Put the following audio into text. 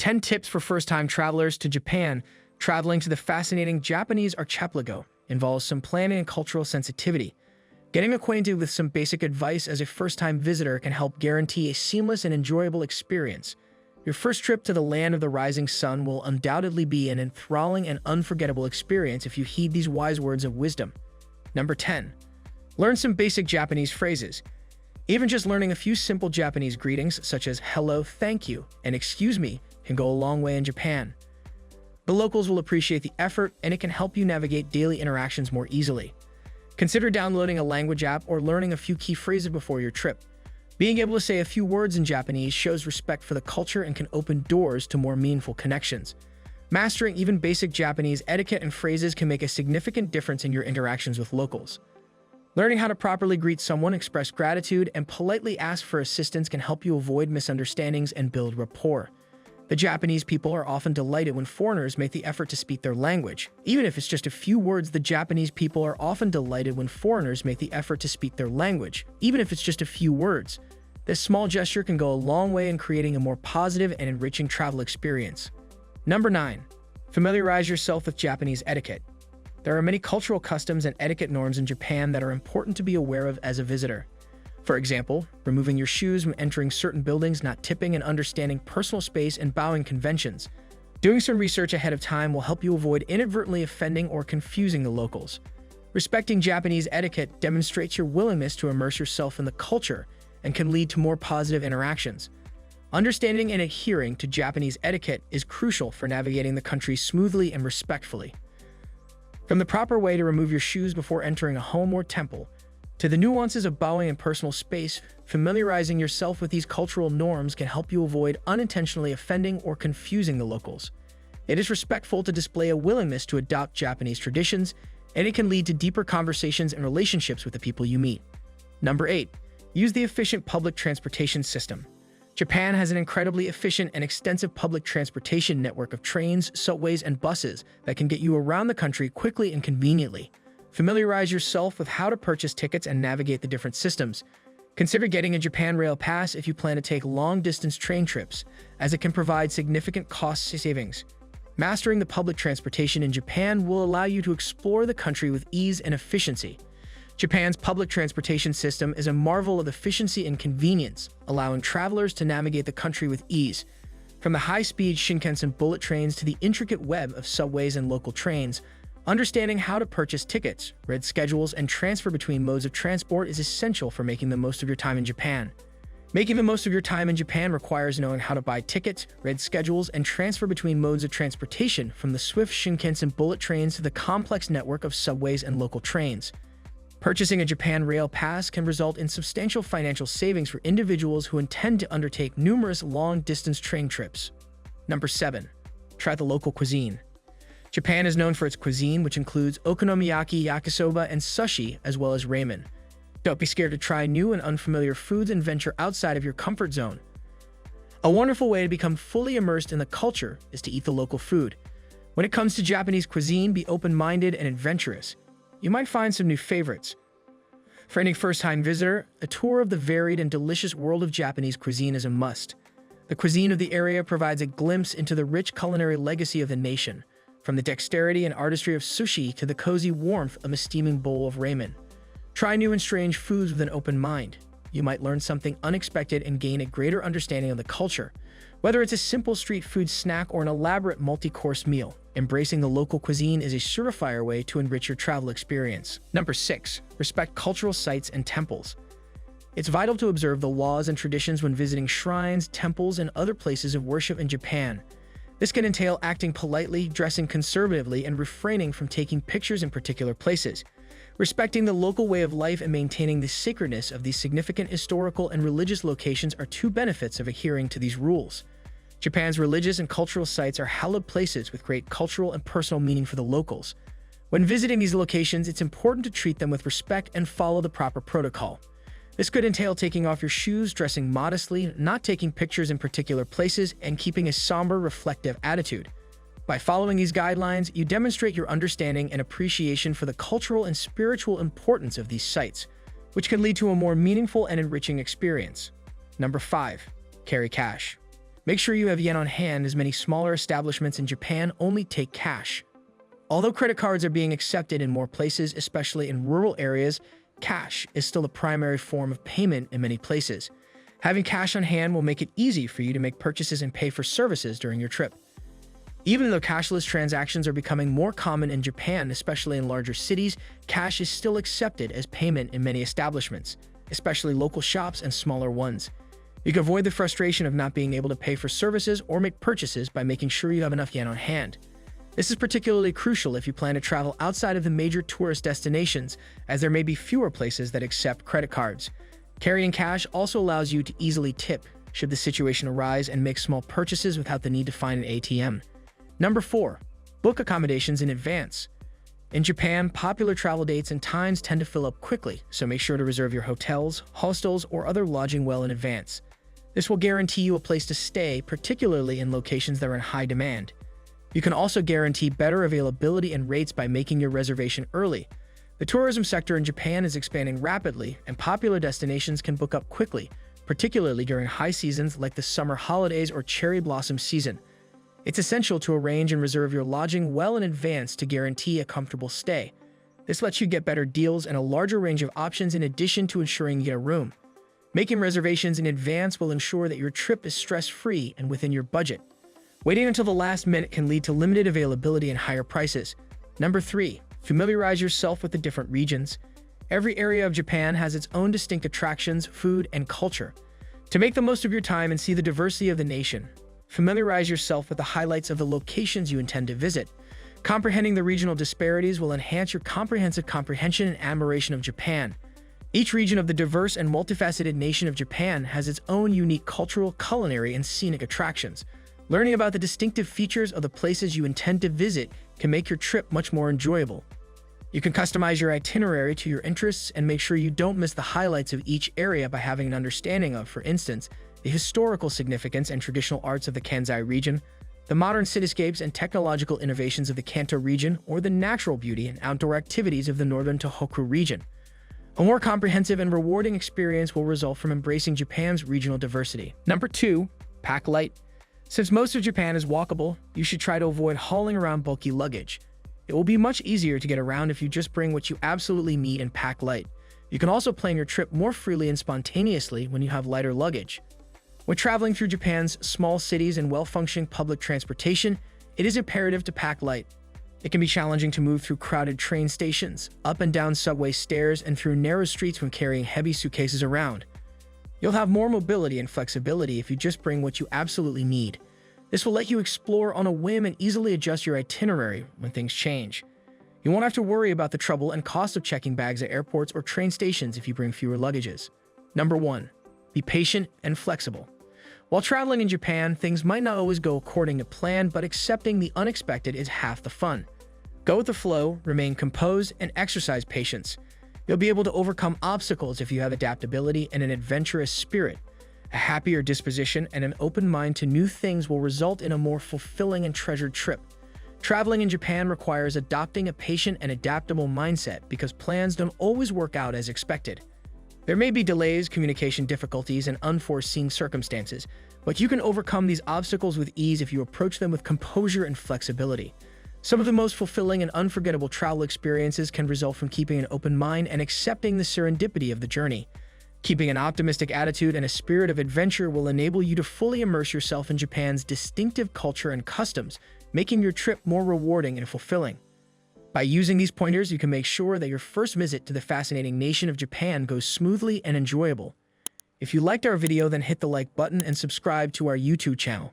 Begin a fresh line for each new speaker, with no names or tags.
10 tips for first-time travelers to Japan. Traveling to the fascinating Japanese archipelago involves some planning and cultural sensitivity. Getting acquainted with some basic advice as a first-time visitor can help guarantee a seamless and enjoyable experience. Your first trip to the land of the rising sun will undoubtedly be an enthralling and unforgettable experience if you heed these wise words of wisdom. Number 10. Learn some basic Japanese phrases. Even just learning a few simple Japanese greetings such as hello, thank you, and excuse me can go a long way in Japan. The locals will appreciate the effort, and it can help you navigate daily interactions more easily. Consider downloading a language app or learning a few key phrases before your trip. Being able to say a few words in Japanese shows respect for the culture and can open doors to more meaningful connections. Mastering even basic Japanese etiquette and phrases can make a significant difference in your interactions with locals. Learning how to properly greet someone, express gratitude, and politely ask for assistance can help you avoid misunderstandings and build rapport. The Japanese people are often delighted when foreigners make the effort to speak their language. Even if it's just a few words, the Japanese people are often delighted when foreigners make the effort to speak their language. Even if it's just a few words. This small gesture can go a long way in creating a more positive and enriching travel experience. Number 9. Familiarize yourself with Japanese etiquette. There are many cultural customs and etiquette norms in Japan that are important to be aware of as a visitor. For example, removing your shoes when entering certain buildings, not tipping, and understanding personal space and bowing conventions. Doing some research ahead of time will help you avoid inadvertently offending or confusing the locals. Respecting Japanese etiquette demonstrates your willingness to immerse yourself in the culture and can lead to more positive interactions. Understanding and adhering to Japanese etiquette is crucial for navigating the country smoothly and respectfully. From the proper way to remove your shoes before entering a home or temple, to the nuances of bowing in personal space, familiarizing yourself with these cultural norms can help you avoid unintentionally offending or confusing the locals. It is respectful to display a willingness to adopt Japanese traditions, and it can lead to deeper conversations and relationships with the people you meet. Number 8. Use the efficient public transportation system. Japan has an incredibly efficient and extensive public transportation network of trains, subways, and buses that can get you around the country quickly and conveniently. Familiarize yourself with how to purchase tickets and navigate the different systems. Consider getting a Japan Rail Pass if you plan to take long-distance train trips, as it can provide significant cost savings. Mastering the public transportation in Japan will allow you to explore the country with ease and efficiency. Japan's public transportation system is a marvel of efficiency and convenience, allowing travelers to navigate the country with ease. From the high-speed Shinkansen bullet trains to the intricate web of subways and local trains, understanding how to purchase tickets, read schedules, and transfer between modes of transport is essential for making the most of your time in Japan. Making the most of your time in Japan requires knowing how to buy tickets, read schedules, and transfer between modes of transportation, from the swift Shinkansen bullet trains to the complex network of subways and local trains. Purchasing a Japan Rail Pass can result in substantial financial savings for individuals who intend to undertake numerous long-distance train trips. Number 7. Try the local cuisine. Japan is known for its cuisine, which includes okonomiyaki, yakisoba, and sushi, as well as ramen. Don't be scared to try new and unfamiliar foods and venture outside of your comfort zone. A wonderful way to become fully immersed in the culture is to eat the local food. When it comes to Japanese cuisine, be open-minded and adventurous. You might find some new favorites. For any first-time visitor, a tour of the varied and delicious world of Japanese cuisine is a must. The cuisine of the area provides a glimpse into the rich culinary legacy of the nation, from the dexterity and artistry of sushi to the cozy warmth of a steaming bowl of ramen. Try new and strange foods with an open mind. You might learn something unexpected and gain a greater understanding of the culture. Whether it's a simple street food snack or an elaborate multi-course meal, embracing the local cuisine is a surefire way to enrich your travel experience. Number 6. Respect cultural sites and temples. It's vital to observe the laws and traditions when visiting shrines, temples, and other places of worship in Japan. This can entail acting politely, dressing conservatively, and refraining from taking pictures in particular places. Respecting the local way of life and maintaining the sacredness of these significant historical and religious locations are two benefits of adhering to these rules. Japan's religious and cultural sites are hallowed places with great cultural and personal meaning for the locals. When visiting these locations, it's important to treat them with respect and follow the proper protocol. This could entail taking off your shoes, dressing modestly, not taking pictures in particular places, and keeping a somber, reflective attitude. By following these guidelines, you demonstrate your understanding and appreciation for the cultural and spiritual importance of these sites, which can lead to a more meaningful and enriching experience. Number 5. Carry cash. Make sure you have yen on hand, as many smaller establishments in Japan only take cash. Although credit cards are being accepted in more places, especially in rural areas, cash is still the primary form of payment in many places. Having cash on hand will make it easy for you to make purchases and pay for services during your trip. Even though cashless transactions are becoming more common in Japan, especially in larger cities, cash is still accepted as payment in many establishments, especially local shops and smaller ones. You can avoid the frustration of not being able to pay for services or make purchases by making sure you have enough yen on hand. This is particularly crucial if you plan to travel outside of the major tourist destinations, as there may be fewer places that accept credit cards. Carrying cash also allows you to easily tip should the situation arise and make small purchases without the need to find an ATM. Number 4. Book accommodations in advance. In Japan, popular travel dates and times tend to fill up quickly, so make sure to reserve your hotels, hostels, or other lodging well in advance. This will guarantee you a place to stay, particularly in locations that are in high demand. You can also guarantee better availability and rates by making your reservation early. The tourism sector in Japan is expanding rapidly, and popular destinations can book up quickly, particularly during high seasons like the summer holidays or cherry blossom season. It's essential to arrange and reserve your lodging well in advance to guarantee a comfortable stay. This lets you get better deals and a larger range of options in addition to ensuring you get a room. Making reservations in advance will ensure that your trip is stress-free and within your budget. Waiting until the last minute can lead to limited availability and higher prices. Number 3. Familiarize yourself with the different regions. Every area of Japan has its own distinct attractions, food, and culture. To make the most of your time and see the diversity of the nation, familiarize yourself with the highlights of the locations you intend to visit. Comprehending the regional disparities will enhance your comprehensive comprehension and admiration of Japan. Each region of the diverse and multifaceted nation of Japan has its own unique cultural, culinary, and scenic attractions. Learning about the distinctive features of the places you intend to visit can make your trip much more enjoyable. You can customize your itinerary to your interests and make sure you don't miss the highlights of each area by having an understanding of, for instance, the historical significance and traditional arts of the Kansai region, the modern cityscapes and technological innovations of the Kanto region, or the natural beauty and outdoor activities of the northern Tohoku region. A more comprehensive and rewarding experience will result from embracing Japan's regional diversity. Number 2. Pack light. Since most of Japan is walkable, you should try to avoid hauling around bulky luggage. It will be much easier to get around if you just bring what you absolutely need and pack light. You can also plan your trip more freely and spontaneously when you have lighter luggage. When traveling through Japan's small cities and well-functioning public transportation, it is imperative to pack light. It can be challenging to move through crowded train stations, up and down subway stairs, and through narrow streets when carrying heavy suitcases around. You'll have more mobility and flexibility if you just bring what you absolutely need. This will let you explore on a whim and easily adjust your itinerary when things change. You won't have to worry about the trouble and cost of checking bags at airports or train stations if you bring fewer luggages. Number 1. Be patient and flexible. While traveling in Japan, things might not always go according to plan, but accepting the unexpected is half the fun. Go with the flow, remain composed, and exercise patience. You'll be able to overcome obstacles if you have adaptability and an adventurous spirit. A happier disposition and an open mind to new things will result in a more fulfilling and treasured trip. Traveling in Japan requires adopting a patient and adaptable mindset because plans don't always work out as expected. There may be delays, communication difficulties, and unforeseen circumstances, but you can overcome these obstacles with ease if you approach them with composure and flexibility. Some of the most fulfilling and unforgettable travel experiences can result from keeping an open mind and accepting the serendipity of the journey. Keeping an optimistic attitude and a spirit of adventure will enable you to fully immerse yourself in Japan's distinctive culture and customs, making your trip more rewarding and fulfilling. By using these pointers, you can make sure that your first visit to the fascinating nation of Japan goes smoothly and enjoyable. If you liked our video, then hit the like button and subscribe to our YouTube channel.